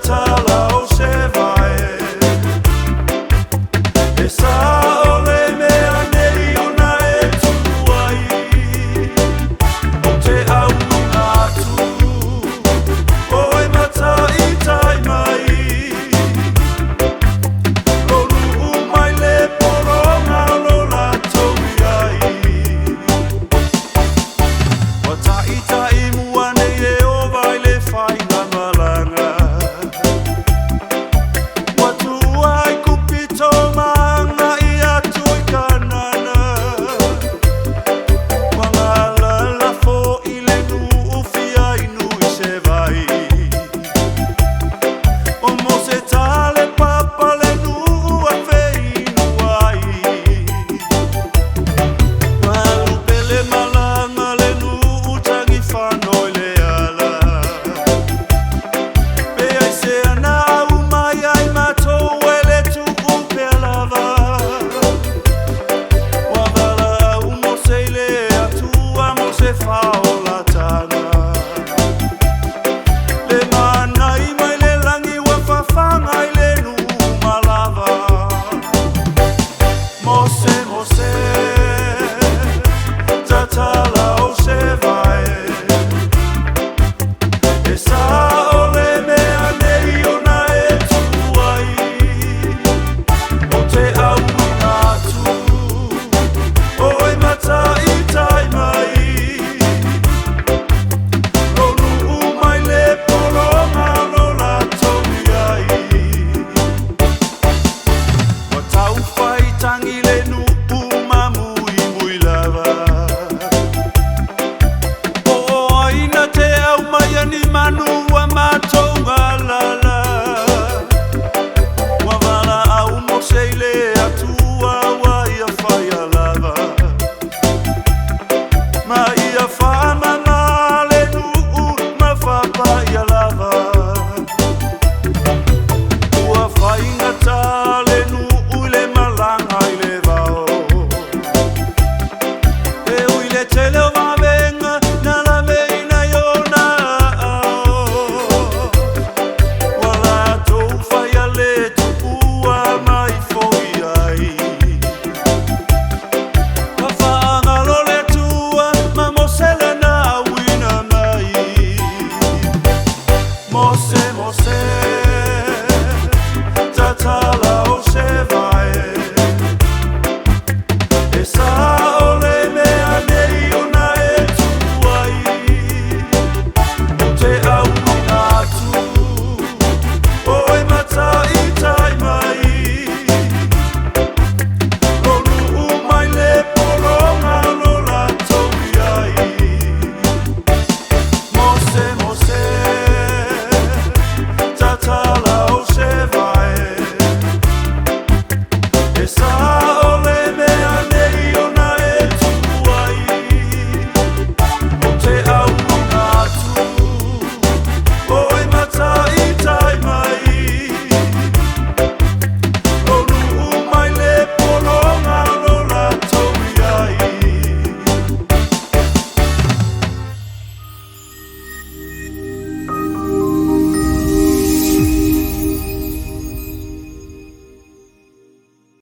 tala o se vai e sa o le mea nei ona e tunu ai o te au atu o e mata i tai mai lo lu mai le poronga lo la towi ai o tai tai mua nei e o vai le fai na malanga watu ai kupito manga i atu i kanana mangala la fo i le nu ufia i nu i se vai o mo se tale papa le nu a fei nu ai malu pele malanga le nu utangi whano i le ala pe ai se ana au mai ai matou e le tu upe lava wawala au mo se i le atua mo se whao la tana le manai mai le langi wa whawhanga i le nu malava Mose tatala o se vai e sa o le mea nei ona e tunu ai o te au atu o e mata i tai mai lo nuu mai le poronga lo la towi ai wa tau whai tangi le nuu mamui mui lava o aina te au mai ani manu